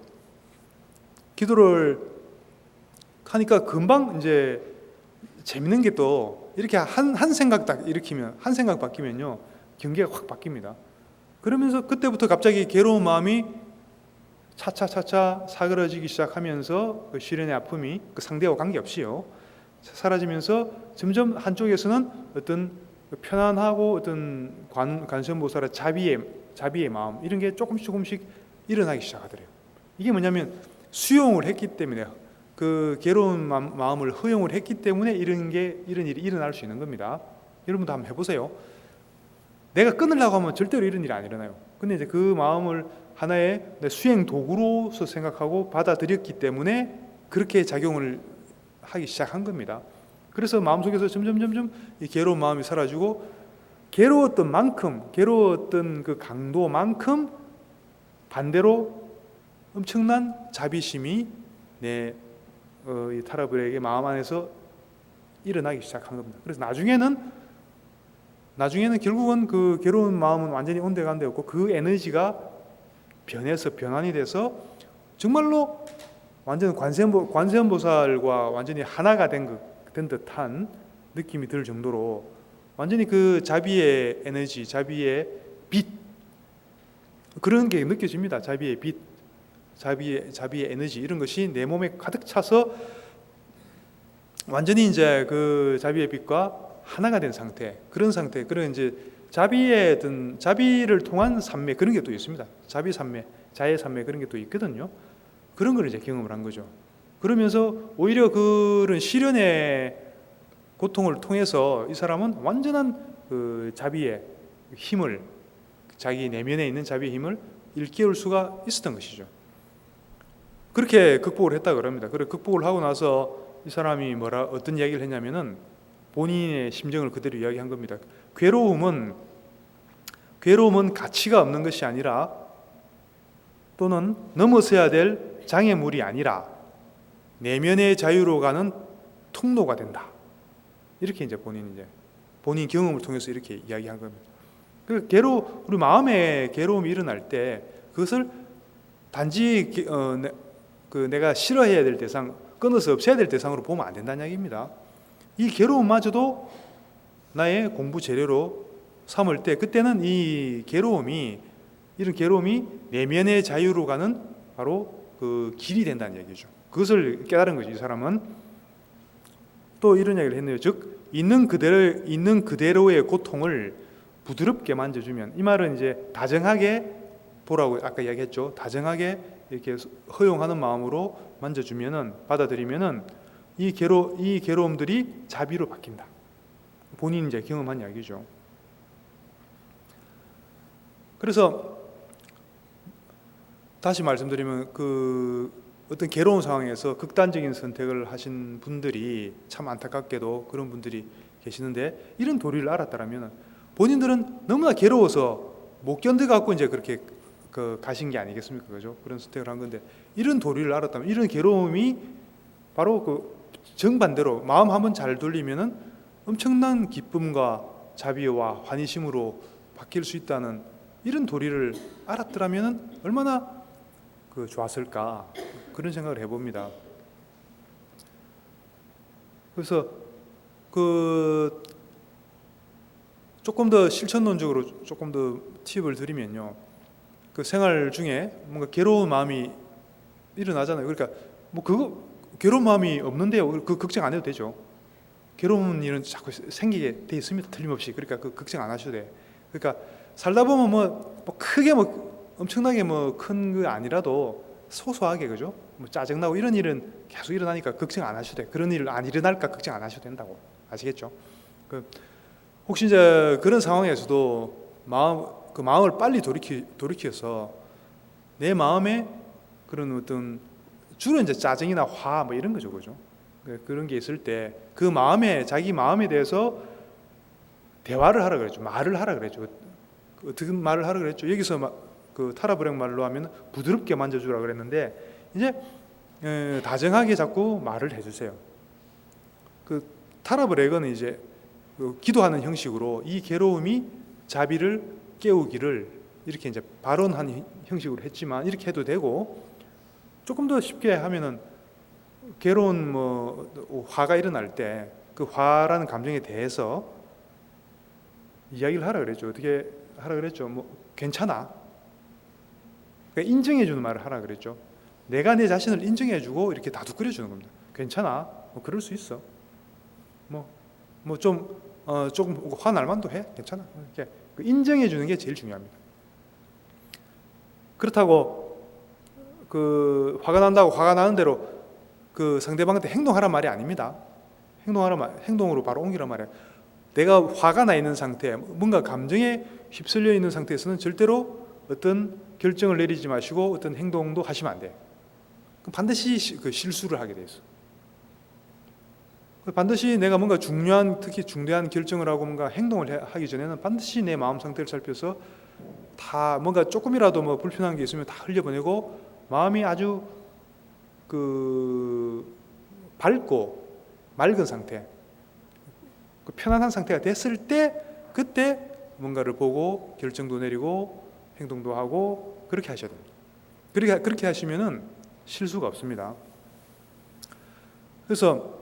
기도를 하니까 금방 이제 재밌는 게 또 이렇게 한 생각 딱 일으키면 한 생각 바뀌면요 경계가 확 바뀝니다. 그러면서 그때부터 갑자기 괴로운 마음이 차차 사그러지기 시작하면서 그 시련의 아픔이 그 상대와 관계없이요 사라지면서 점점 한쪽에서는 어떤 편안하고 어떤 관세음보살의 자비의 마음 이런 게 조금씩 일어나기 시작하더래요. 이게 뭐냐면 수용을 했기 때문에 그 괴로운 마음을 허용을 했기 때문에 이런 일이 일어날 수 있는 겁니다. 여러분도 한번 해보세요. 내가 끊으려고 하면 절대로 이런 일이 안 일어나요. 근데 이제 그 마음을 하나의 수행 도구로서 생각하고 받아들였기 때문에 그렇게 작용을 하기 시작한 겁니다. 그래서 마음속에서 점점 이 괴로운 마음이 사라지고 괴로웠던 만큼, 괴로웠던 그 강도만큼 반대로 엄청난 자비심이 이 타라브렉의 마음 안에서 일어나기 시작한 겁니다. 그래서 나중에는 결국은 그 괴로운 마음은 완전히 온데간데였고, 그 에너지가 변환이 돼서 정말로 완전 관세음보살과 완전히 하나가 된 듯한 느낌이 들 정도로 완전히 그 자비의 에너지, 자비의 빛, 그런 게 느껴집니다. 자비의 빛, 자비의 에너지, 이런 것이 내 몸에 가득 차서 완전히 이제 그 자비의 빛과 하나가 된 상태, 그런 이제 자비를 통한 산매, 그런 게 또 있습니다. 자비 산매, 자애 산매, 그런 게 또 있거든요. 그런 걸 이제 경험을 한 거죠. 그러면서 오히려 그런 시련의 고통을 통해서 이 사람은 완전한 그 자비의 힘을, 자기 내면에 있는 자비의 힘을 일깨울 수가 있었던 것이죠. 그렇게 극복을 했다 그럽니다. 그래 극복을 하고 나서 이 사람이 어떤 이야기를 했냐면은 본인의 심정을 그대로 이야기한 겁니다. 괴로움은 가치가 없는 것이 아니라, 또는 넘어서야 될 장애물이 아니라 내면의 자유로 가는 통로가 된다. 이렇게 이제 본인 경험을 통해서 이렇게 이야기한 겁니다. 우리 마음에 괴로움이 일어날 때 그것을 단지 내가 싫어해야 될 대상, 끊어서 없애야 될 대상으로 보면 안 된다는 이야기입니다. 이 괴로움마저도 나의 공부 재료로 삼을 때, 그때는 이런 괴로움이 내면의 자유로 가는 바로 그 길이 된다는 얘기죠. 그것을 깨달은 거죠. 이 사람은 또 이런 이야기를 했네요. 즉 있는 그대로의 고통을 부드럽게 만져주면, 이 말은 이제 다정하게 보라고 아까 이야기했죠. 다정하게 이렇게 허용하는 마음으로 만져주면은, 받아들이면은 이 괴로움들이 자비로 바뀐다. 본인이 이제 경험한 이야기죠. 그래서 다시 말씀드리면 어떤 괴로운 상황에서 극단적인 선택을 하신 분들이 참 안타깝게도 그런 분들이 계시는데, 이런 도리를 알았다면 본인들은 너무나 괴로워서 못 견뎌갖고 이제 그렇게 가신 게 아니겠습니까? 그죠? 그런 선택을 한 건데, 이런 도리를 알았다면, 이런 괴로움이 바로 정반대로 마음 한번 잘 돌리면은 엄청난 기쁨과 자비와 환희심으로 바뀔 수 있다는 이런 도리를 알았더라면 얼마나 좋았을까, 그런 생각을 해봅니다. 그래서 조금 더 실천론적으로 조금 더 팁을 드리면요, 생활 중에 뭔가 괴로운 마음이 일어나잖아요. 그러니까 괴로운 마음이 없는데요, 걱정 안 해도 되죠. 괴로운 일은 자꾸 생기게 돼 있습니다, 틀림없이. 그러니까 걱정 안 하셔도 돼. 그러니까 살다 보면 크게 엄청나게 큰 거 아니라도 소소하게, 그죠? 짜증나고 이런 일은 계속 일어나니까 걱정 안 하셔도 돼. 그런 일 안 일어날까 걱정 안 하셔도 된다고. 아시겠죠? 혹시 이제 그런 상황에서도 마음을 빨리 돌이켜서 내 마음에 그런 어떤, 주로 이제 짜증이나 화 이런 거죠, 그죠? 그런 게 있을 때 자기 마음에 대해서 대화를 하라 그랬죠. 말을 하라 그랬죠. 어떻게 말을 하라 그랬죠? 여기서 타라브렉 말로 하면 부드럽게 만져주라 그랬는데, 이제 다정하게 자꾸 말을 해주세요. 타라브렉은 이제 기도하는 형식으로 이 괴로움이 자비를 깨우기를 이렇게 이제 발언한 형식으로 했지만, 이렇게 해도 되고, 조금 더 쉽게 하면은 괴로운 화가 일어날 때 그 화라는 감정에 대해서 이야기를 하라 그랬죠. 어떻게 하라 그랬죠? 괜찮아. 그러니까 인정해주는 말을 하라 그랬죠. 내가 내 자신을 인정해주고 이렇게 다독거려주는 겁니다. 괜찮아. 그럴 수 있어. 조금 화날 만도 해. 괜찮아. 이렇게 인정해주는 게 제일 중요합니다. 그렇다고 화가 난다고 화가 나는 대로 상대방한테 행동하란 말이 아닙니다. 행동으로 바로 옮기란 말이에요. 내가 화가 나 있는 상태, 뭔가 감정에 휩쓸려 있는 상태에서는 절대로 어떤 결정을 내리지 마시고 어떤 행동도 하시면 안 돼요. 그럼 반드시 실수를 하게 돼 있어. 반드시 내가 뭔가 중요한, 특히 중대한 결정을 하고 뭔가 행동을 하기 전에는 반드시 내 마음 상태를 살펴서 다 뭔가 조금이라도 뭐 불편한 게 있으면 다 흘려보내고 마음이 아주 밝고 맑은 상태, 편안한 상태가 됐을 때 그때 뭔가를 보고 결정도 내리고 행동도 하고 그렇게 하셔야 됩니다. 그렇게 하시면은 실수가 없습니다. 그래서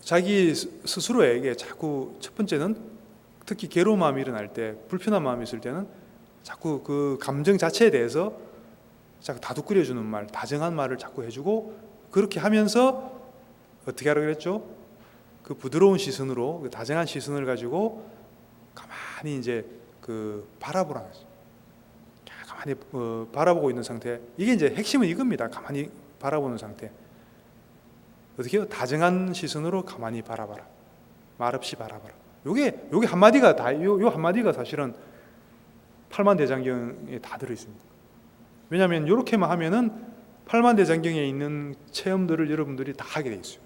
자기 스스로에게 자꾸, 첫 번째는 특히 괴로운 마음이 일어날 때, 불편한 마음이 있을 때는 자꾸 그 감정 자체에 대해서 자꾸 다독거려주는 말, 다정한 말을 자꾸 해주고, 그렇게 하면서 어떻게 하라고 그랬죠? 그 부드러운 시선으로, 그 다정한 시선을 가지고 가만히 이제 바라보라는 거죠. 가만히 바라보고 있는 상태. 이게 이제 핵심은 이겁니다. 가만히 바라보는 상태. 어떻게 해요? 다정한 시선으로 가만히 바라봐라. 말없이 바라봐라. 요게 한마디가 요 한마디가 사실은 팔만대장경에 다 들어 있습니다. 왜냐하면 이렇게만 하면은 팔만대장경에 있는 체험들을 여러분들이 다 하게 돼 있어요.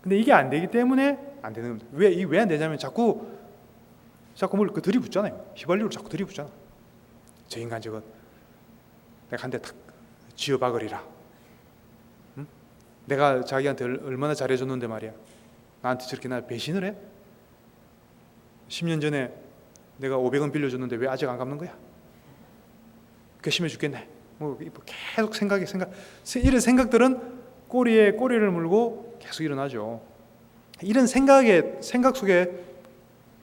근데 이게 안 되기 때문에 안 되는 겁니다. 왜 안 되냐면 자꾸 뭘 들이붙잖아요. 휘발유를 자꾸 들이붙잖아. 저 인간 저것 내가 한 대 탁 쥐어박으리라. 응? 내가 자기한테 얼마나 잘해줬는데 말이야. 나한테 저렇게 나 배신을 해? 10년 전에 내가 500원 빌려줬는데 왜 아직 안 갚는 거야? 괘씸해 죽겠네. 뭐 계속 이런 생각들은 꼬리에 꼬리를 물고 계속 일어나죠. 이런 생각 속에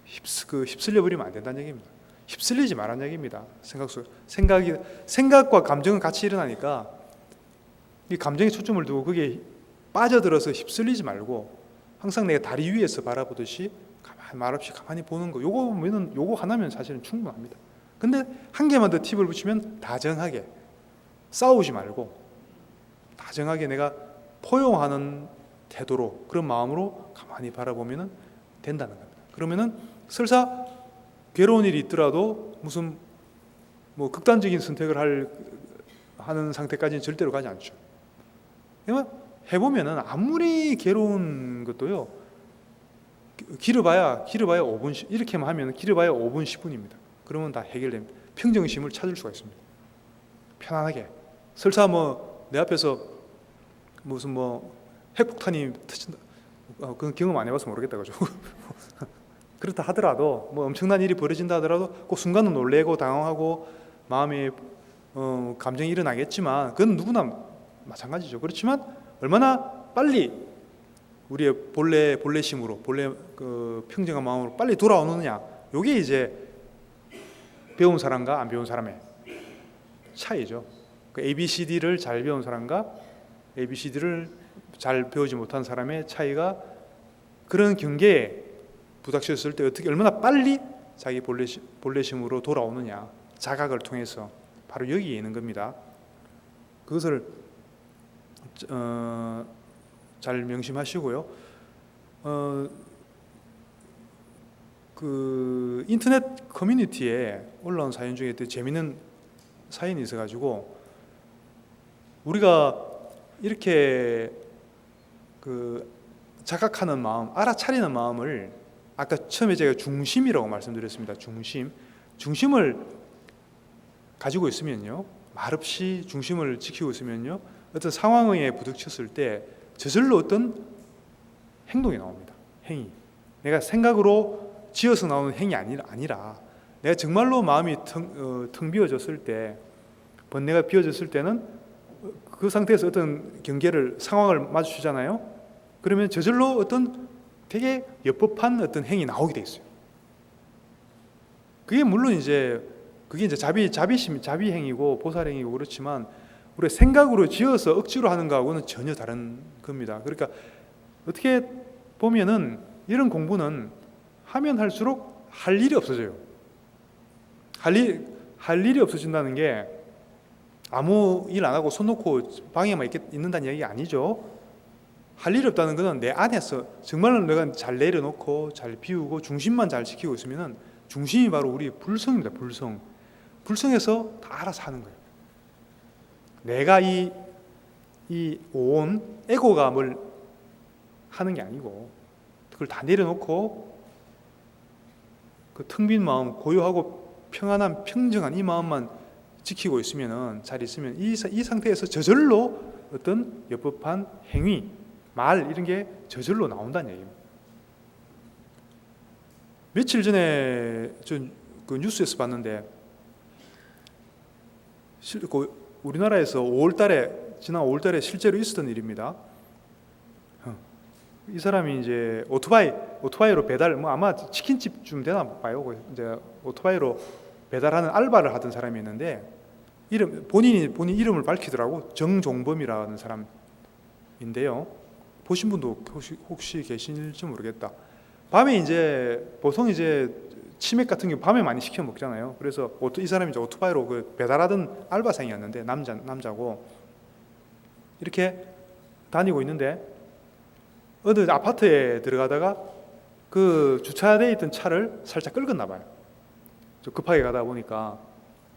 휩쓸려 버리면 안 된다는 얘기입니다. 휩쓸리지 말라는 얘기입니다. 생각과 감정은 같이 일어나니까 이 감정에 초점을 두고 그게 빠져들어서 휩쓸리지 말고 항상 내가 다리 위에서 바라보듯이 말없이 가만히 보는 거. 요거 하나면 사실은 충분합니다. 근데 한 개만 더 팁을 붙이면 다정하게, 싸우지 말고 다정하게 내가 포용하는 태도로, 그런 마음으로 가만히 바라보면 된다는 겁니다. 그러면은 설사 괴로운 일이 있더라도 무슨 뭐 극단적인 선택을 하는 상태까지는 절대로 가지 않죠. 해보면은 아무리 괴로운 것도요, 길어봐야 5분, 이렇게만 하면 길어봐야 5분, 10분입니다. 그러면 다 해결됩니다. 평정심을 찾을 수가 있습니다. 편안하게. 설사 내 앞에서 무슨 핵폭탄이 터진다. 그건 경험 안 해봐서 모르겠다 그죠. 그렇다 하더라도 엄청난 일이 벌어진다 하더라도 그 순간은 놀래고 당황하고 마음에 감정이 일어나겠지만 그건 누구나 마찬가지죠. 그렇지만 얼마나 빨리 우리의 본래심으로 평정한 마음으로 빨리 돌아오느냐. 이게 이제 배운 사람과 안 배운 사람의 차이죠. ABCD를 잘 배운 사람과 ABCD를 잘 배우지 못한 사람의 차이가 그런 경계에 부닥쳤을 때 얼마나 빨리 자기 본래심으로 돌아오느냐. 자각을 통해서 바로 여기에 있는 겁니다. 그것을 잘 명심하시고요. 인터넷 커뮤니티에 올라온 사연 중에 되게 재미있는 사연이 있어가지고 우리가 이렇게 자각하는 마음, 알아차리는 마음을 아까 처음에 제가 중심이라고 말씀드렸습니다. 중심을 가지고 있으면요, 말없이 중심을 지키고 있으면요, 어떤 상황에 부딪혔을 때 저절로 어떤 행동이 나옵니다. 행위. 내가 생각으로 지어서 나오는 행위 아니라 내가 정말로 마음이 텅 비어졌을 때, 번뇌가 비어졌을 때는 그 상태에서 어떤 상황을 마주치잖아요. 그러면 저절로 어떤 되게 옅법한 어떤 행위 나오게 돼 있어요. 그게 물론 그게 자비 행위고 보살 행위고 그렇지만 우리 생각으로 지어서 억지로 하는 거하고는 전혀 다른 겁니다. 그러니까 어떻게 보면은 이런 공부는 하면 할수록 할 일이 없어져요. 할 일이 없어진다는 게 아무 일 안 하고 손 놓고 방에만 있는다는 얘기가 아니죠. 할 일이 없다는 것은 내 안에서 정말로 내가 잘 내려놓고 잘 비우고 중심만 잘 지키고 있으면은 중심이 바로 우리 불성입니다. 불성에서 다 알아서 하는 거예요. 내가 이 오온 에고가 뭘 하는 게 아니고 그걸 다 내려놓고 그 텅 빈 마음, 고요하고 평안한 평정한 이 마음만 지키고 있으면은, 잘 있으면 이 상태에서 저절로 어떤 여법한 행위, 말 이런 게 저절로 나온다는 얘기입니다. 며칠 전에 그 뉴스에서 봤는데, 우리나라에서 지난 5월달에 실제로 있었던 일입니다. 이 사람이 이제 오토바이로 배달, 아마 치킨집쯤 되나 봐요. 이제 오토바이로 배달하는 알바를 하던 사람이었는데, 본인 이름을 밝히더라고. 정종범이라는 사람인데요. 보신 분도 혹시 계실지 모르겠다. 밤에 보통 치맥 같은 경우 밤에 많이 시켜 먹잖아요. 그래서 이 사람이 이제 오토바이로 그 배달하던 알바생이었는데, 남자고 이렇게 다니고 있는데 어느 아파트에 들어가다가 그 주차되어 있던 차를 살짝 끌었나 봐요. 좀 급하게 가다 보니까.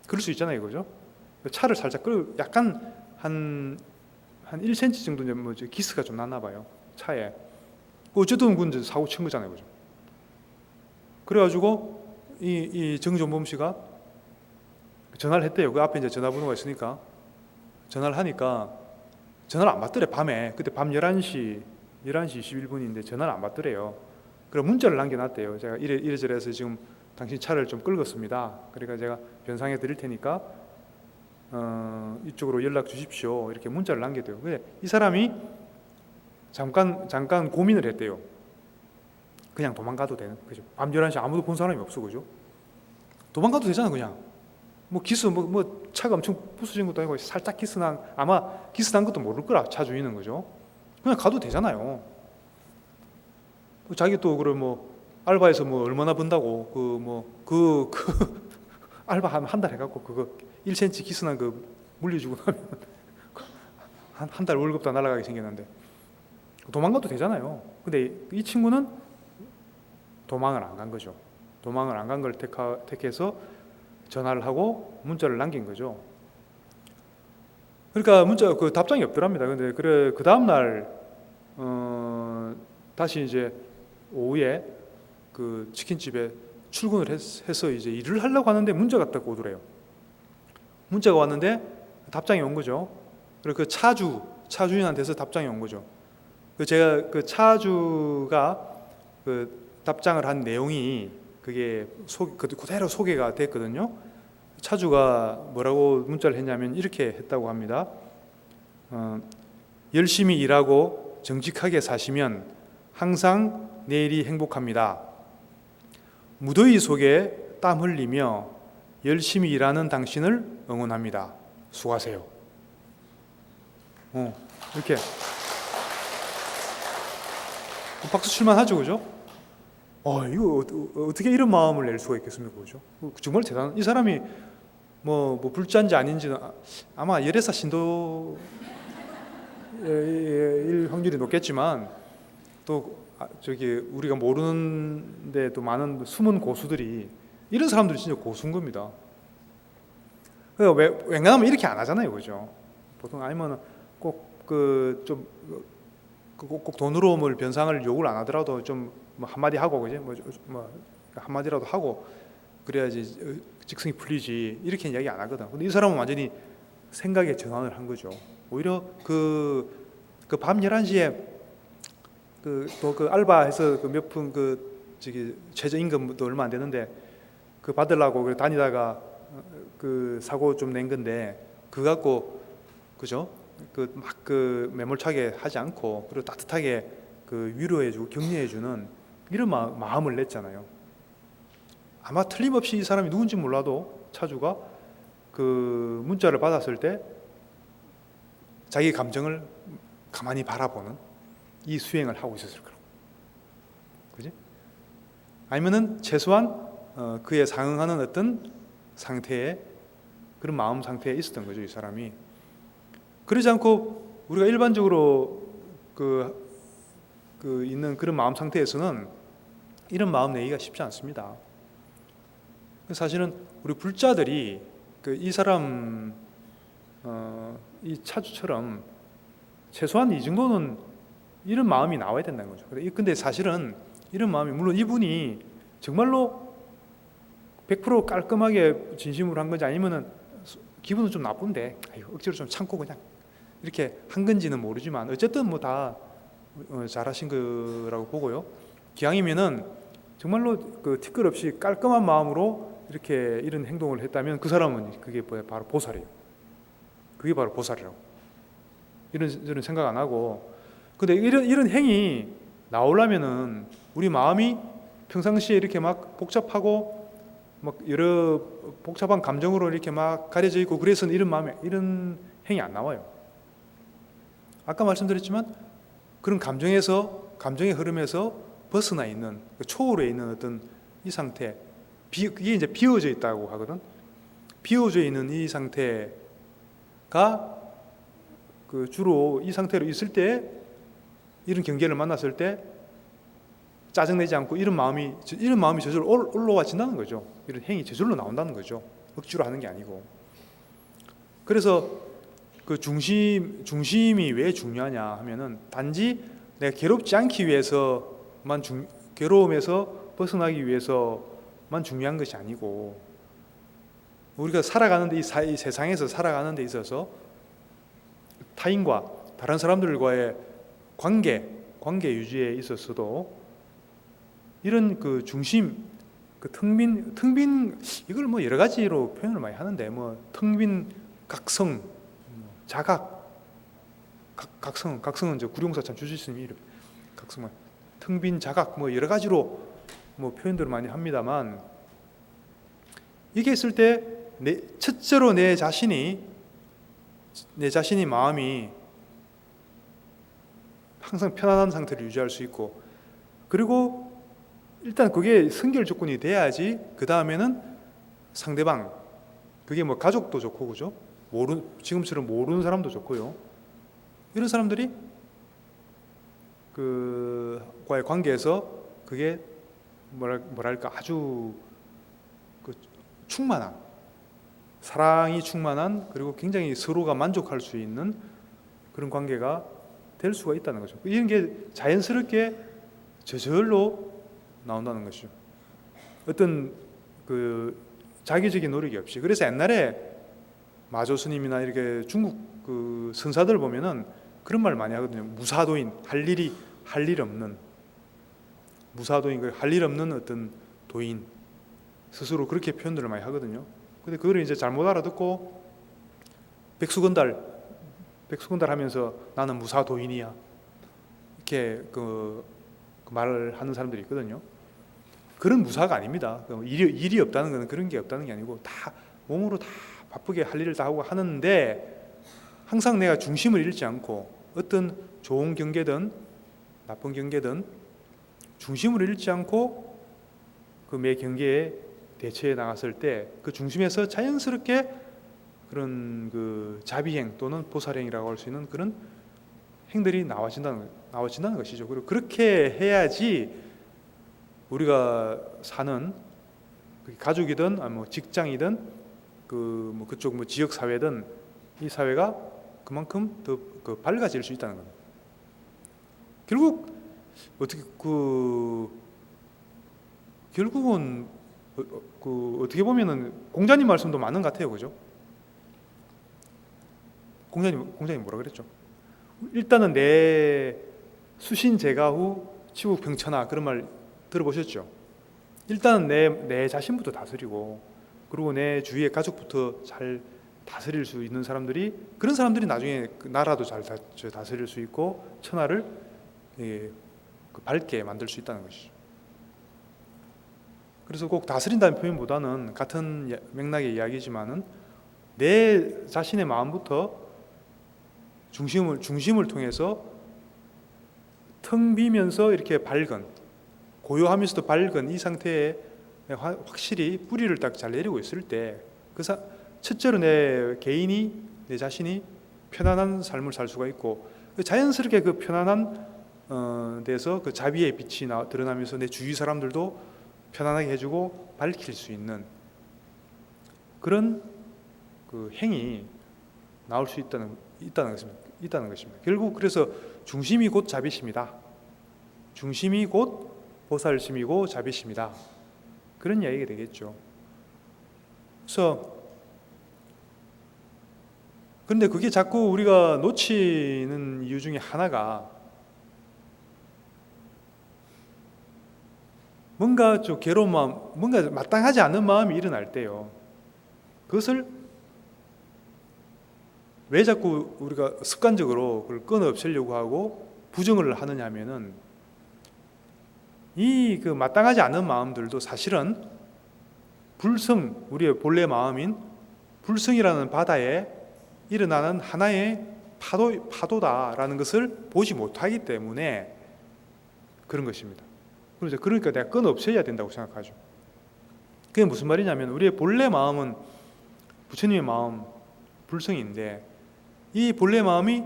그럴 수 있잖아요, 그죠? 차를 살짝 약간 한 1cm 정도 기스가 좀 났나 봐요, 차에. 어쨌든 그건 사고 친 거잖아요, 그죠? 그래가지고 이 정종범 씨가 전화를 했대요. 그 앞에 이제 전화번호가 있으니까 전화를 하니까 전화를 안 받더래. 밤에, 그때 밤 11시 21분인데 전화를 안 받더래요. 그럼 문자를 남겨놨대요. 제가 이래저래해서 지금 당신 차를 좀 끌었습니다. 그러니까 제가 변상해 드릴 테니까 이쪽으로 연락 주십시오. 이렇게 문자를 남겼대요. 근데 이 사람이 잠깐 고민을 했대요. 그냥 도망가도 되는, 그죠? 밤 11시 아무도 본 사람이 없어, 그죠? 도망가도 되잖아, 그냥. 기스, 차가 엄청 부서진 것도 아니고 살짝 아마 기스 난 것도 모를 거라, 차 주인은, 그죠? 그냥 가도 되잖아요. 자기 또, 알바에서 얼마나 번다고, 알바 한 달 해갖고, 그거 1cm 기스 난 거 물려주고 나면, 한 달 월급 다 날아가게 생겼는데, 도망가도 되잖아요. 근데 이 친구는 도망을 안 간 거죠. 도망을 안 간 걸 택해서 전화를 하고 문자를 남긴 거죠. 그러니까 그 답장이 없더랍니다. 근데 그 다음 날 다시 이제 오후에 그 치킨집에 출근을 해서 이제 일을 하려고 하는데 문자가 딱 오더래요. 문자가 왔는데 답장이 온 거죠. 그리고 그 차주인한테서 답장이 온 거죠. 제가 그 차주가 그 답장을 한 내용이 그게 그대로 소개가 됐거든요. 차주가 뭐라고 문자를 했냐면 이렇게 했다고 합니다. 열심히 일하고 정직하게 사시면 항상 내일이 행복합니다. 무더위 속에 땀 흘리며 열심히 일하는 당신을 응원합니다. 수고하세요. 이렇게 박수 칠만 하죠, 그죠? 이거 어떻게 이런 마음을 낼 수가 있겠습니까, 그죠? 정말 대단한, 이 사람이 불자인지 아닌지는 아마 열애사 신도일 확률이 높겠지만, 또 우리가 모르는데 또 많은 숨은 고수들이, 이런 사람들이 진짜 고수인 겁니다. 웬간하면 이렇게 안 하잖아요, 그죠? 보통 아니면 꼭 돈으로 변상을 요구를 안 하더라도 좀 한마디 하고, 그지? 한마디라도 하고 그래야지 직성이 풀리지, 이렇게 이야기 안 하거든. 근데 이 사람은 완전히 생각의 전환을 한 거죠. 오히려 밤 11시에 또 알바해서 몇 푼 최저임금도 얼마 안 되는데 받으려고 다니다가 사고 좀 낸 건데, 그거 갖고, 그죠? 매몰차게 하지 않고, 그리고 따뜻하게 위로해주고 격려해주는 이런 마음을 냈잖아요. 아마 틀림없이 이 사람이 누군지 몰라도 차주가 그 문자를 받았을 때 자기 감정을 가만히 바라보는 이 수행을 하고 있었을 거라고, 그지? 아니면은 최소한 그에 상응하는 어떤 상태에, 그런 마음 상태에 있었던 거죠, 이 사람이. 그러지 않고 우리가 일반적으로 있는 그런 마음 상태에서는 이런 마음 내기가 쉽지 않습니다. 사실은 우리 불자들이 이 사람 이 차주처럼 최소한 이 정도는 이런 마음이 나와야 된다는 거죠. 근데 사실은 이런 마음이, 물론 이분이 정말로 100% 깔끔하게 진심으로 한 건지 아니면은 기분은 좀 나쁜데 억지로 좀 참고 그냥 이렇게 한 건지는 모르지만 어쨌든 뭐 다 잘하신 거라고 보고요. 기왕이면은 정말로 그 티끌 없이 깔끔한 마음으로 이렇게 이런 행동을 했다면 그 사람은 그게 바로 보살이에요. 그게 바로 보살이라고. 이런 생각 안 하고, 근데 이런 행위 나오려면은 우리 마음이 평상시에 이렇게 막 복잡하고 막 여러 복잡한 감정으로 이렇게 막 가려져 있고, 그래서는 이런 행위 안 나와요. 아까 말씀드렸지만 그런 감정의 흐름에서 벗어나 있는, 초월해 있는 어떤 이 상태, 그게 이제 비워져 있다고 하거든. 비워져 있는 이 상태가 그 주로 이 상태로 있을 때, 이런 경계를 만났을 때 짜증내지 않고 이런 마음이 저절로 올라와진다는 거죠. 이런 행위 저절로 나온다는 거죠. 억지로 하는 게 아니고. 그래서 그 중심이 왜 중요하냐 하면은 단지 내가 괴롭지 않기 위해서만 괴로움에서 벗어나기 위해서만 중요한 것이 아니고, 우리가 살아가는데 이 세상에서 살아가는 데 있어서 타인과 다른 사람들과의 관계 유지에 있어서도 이런 그 중심, 그 텅빈 이걸 뭐 여러 가지로 표현을 많이 하는데, 뭐 텅빈 각성, 자각, 각성은 저 구룡사참 주지스님 이름, 각성은 텅빈 자각, 뭐 여러 가지로 뭐 표현들을 많이 합니다만, 이게 있을 때 첫째로 내 자신이 마음이 항상 편안한 상태를 유지할 수 있고, 그리고 일단 그게 선결 조건이 돼야지 그 다음에는 상대방, 그게 뭐 가족도 좋고, 그죠? 지금처럼 모르는 사람도 좋고요. 이런 사람들이 그과의 관계에서 그게 뭐랄까 아주 그 충만한, 사랑이 충만한, 그리고 굉장히 서로가 만족할 수 있는 그런 관계가 될 수가 있다는 거죠. 이런 게 자연스럽게 저절로 나온다는 것이죠. 어떤 그 자기적인 노력이 없이. 그래서 옛날에 마조 스님이나 이렇게 중국 그 선사들 보면은 그런 말 많이 하거든요. 무사도인, 할 일 없는 무사도인, 할 일 없는 어떤 도인, 스스로 그렇게 표현들을 많이 하거든요. 근데 그거를 이제 잘못 알아듣고 백수건달 하면서 나는 무사도인이야, 이렇게 그 말을 하는 사람들이 있거든요. 그런 무사가 아닙니다. 일이 없다는 것은 그런 게 없다는 게 아니고, 다 몸으로 다 바쁘게 할 일을 다 하고 하는데, 항상 내가 중심을 잃지 않고 어떤 좋은 경계든 나쁜 경계든 중심을 잃지 않고 그 매 경계에 대처해 나갔을 때 그 중심에서 자연스럽게 그런 그 자비행 또는 보살행이라고 할 수 있는 그런 행들이 나와진다는 것이죠. 그리고 그렇게 해야지 우리가 사는 가족이든 뭐 직장이든 그쪽 뭐 지역 사회든 이 사회가 그만큼 더 밝아질 수 있다는 겁니다. 결국 결국은 어떻게 보면은 공자님 말씀도 맞는 것 같아요, 그죠? 공자님 뭐라 그랬죠? 일단은 내 수신 제가후 치국 병천하, 그런 말 들어보셨죠? 일단은 내 자신부터 다스리고, 그리고 내 주위의 가족부터 잘 다스릴 수 있는 사람들이, 그런 사람들이 나중에 그 나라도 잘 다스릴 수 있고 천하를 밝게 만들 수 있다는 것이죠. 그래서 꼭 다스린다는 표현보다는 같은 맥락의 이야기지만은 내 자신의 마음부터 중심을 통해서 텅 비면서 이렇게 밝은, 고요하면서도 밝은 이 상태에 확실히 뿌리를 딱 잘 내리고 있을 때, 첫째로 내 자신이 편안한 삶을 살 수가 있고, 자연스럽게 그 편안한 데서 그 자비의 빛이 드러나면서 내 주위 사람들도 편안하게 해주고 밝힐 수 있는 그런 그 행이 나올 수 있다는 것입니다. 결국 그래서 중심이 곧 자비심이다. 중심이 곧 보살심이고 자비심이다. 그런 이야기가 되겠죠. 그래서 그런데 그게 자꾸 우리가 놓치는 이유 중에 하나가 뭔가 좀 괴로운 마음, 뭔가 마땅하지 않은 마음이 일어날 때요. 그것을 왜 자꾸 우리가 습관적으로 그걸 끊어 없애려고 하고 부정을 하느냐 하면은 이 그 마땅하지 않은 마음들도 사실은 불성, 우리의 본래 마음인 불성이라는 바다에 일어나는 하나의 파도다라는 것을 보지 못하기 때문에 그런 것입니다. 그러니까 내가 끊어 없애야 된다고 생각하죠. 그게 무슨 말이냐면 우리의 본래 마음은 부처님의 마음, 불성인데 이 본래 마음이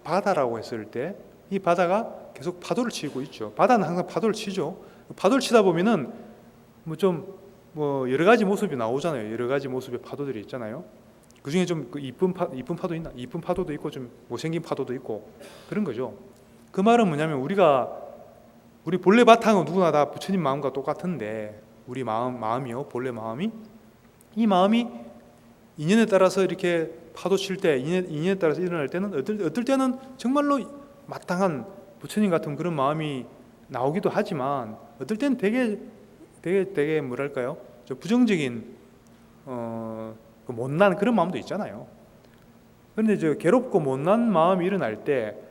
바다라고 했을 때 이 바다가 계속 파도를 치고 있죠. 바다는 항상 파도를 치죠. 파도를 치다 보면은 뭐 여러 가지 모습이 나오잖아요. 여러 가지 모습의 파도들이 있잖아요. 그 중에 좀 이쁜 파도 있나? 이쁜 파도도 있고 좀 못생긴 파도도 있고 그런 거죠. 그 말은 뭐냐면 우리 본래 바탕은 누구나 다 부처님 마음과 똑같은데 우리 마음이요, 본래 마음이 이 마음이 인연에 따라서 이렇게 파도 칠 때 인연에 따라서 일어날 때는 어떨 때는 정말로 마땅한 부처님 같은 그런 마음이 나오기도 하지만 어떨 때는 되게 뭐랄까요, 저 부정적인 그 못난 그런 마음도 있잖아요. 그런데 저 괴롭고 못난 마음이 일어날 때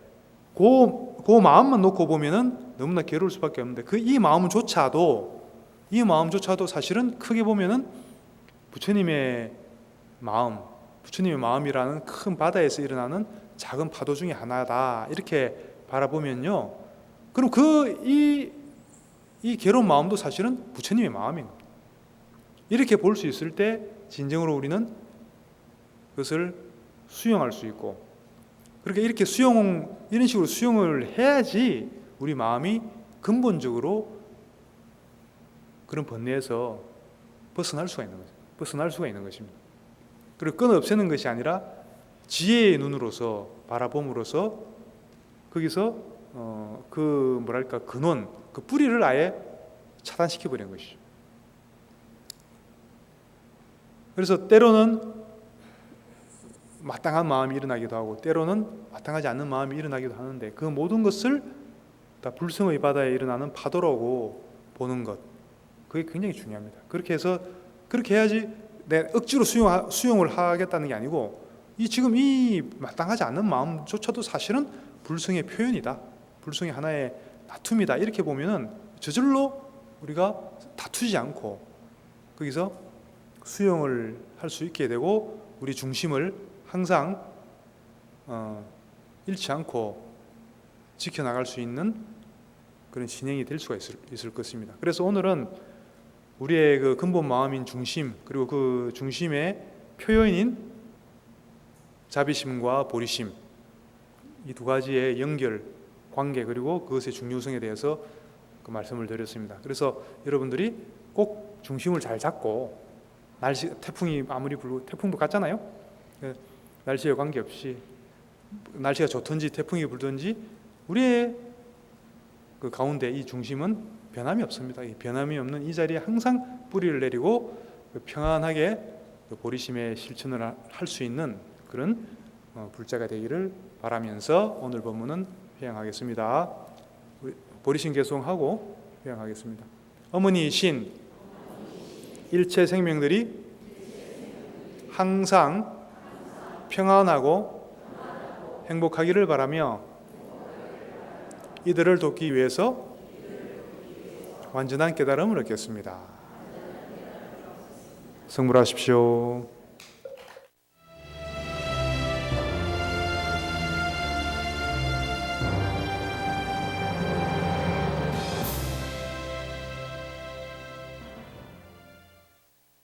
그 마음만 놓고 보면은 너무나 괴로울 수밖에 없는데 이 마음조차도 사실은 크게 보면은 부처님의 마음이라는 큰 바다에서 일어나는 작은 파도 중에 하나다 이렇게 바라보면요. 그럼 이 괴로운 마음도 사실은 부처님의 마음인 겁니다. 이렇게 볼 수 있을 때 진정으로 우리는 그것을 수용할 수 있고 그렇게 이런 식으로 수용을 해야지 우리 마음이 근본적으로 그런 번뇌에서 벗어날 수가 있는 것입니다. 그리고 끊어 없애는 것이 아니라 지혜의 눈으로서 바라봄으로써 거기서 그 근원, 그 뿌리를 아예 차단시켜 버리는 것이죠. 그래서 때로는 마땅한 마음이 일어나기도 하고 때로는 마땅하지 않는 마음이 일어나기도 하는데 그 모든 것을 다 불성의 바다에 일어나는 파도라고 보는 것, 그게 굉장히 중요합니다. 그렇게 해야지 내 억지로 수용을 하겠다는 게 아니고 지금 이 마땅하지 않는 마음조차도 사실은 불성의 표현이다, 불성의 하나의 다툼이다 이렇게 보면은 저절로 우리가 다투지 않고 거기서 수용을 할 수 있게 되고 우리 중심을 항상 잃지 않고 지켜나갈 수 있는 그런 진행이 될 수가 있을 것입니다. 그래서 오늘은 우리의 그 근본 마음인 중심, 그리고 그 중심의 표현인 자비심과 보리심, 이 두 가지의 연결, 관계, 그리고 그것의 중요성에 대해서 그 말씀을 드렸습니다. 그래서 여러분들이 꼭 중심을 잘 잡고 태풍이 아무리 불고 태풍도 같잖아요. 날씨에 관계없이 날씨가 좋든지 태풍이 불든지 우리의 그 가운데 이 중심은 변함이 없습니다. 이 변함이 없는 이 자리에 항상 뿌리를 내리고 평안하게 보리심의 실천을 할 수 있는 그런 불자가 되기를 바라면서 오늘 본문은 회양하겠습니다. 보리심 개송하고 회양하겠습니다. 어머니 신 일체 생명들이 항상 평안하고 행복하기를 바라며 이들을 돕기 위해서 완전한 깨달음을 얻겠습니다. 성불하십시오.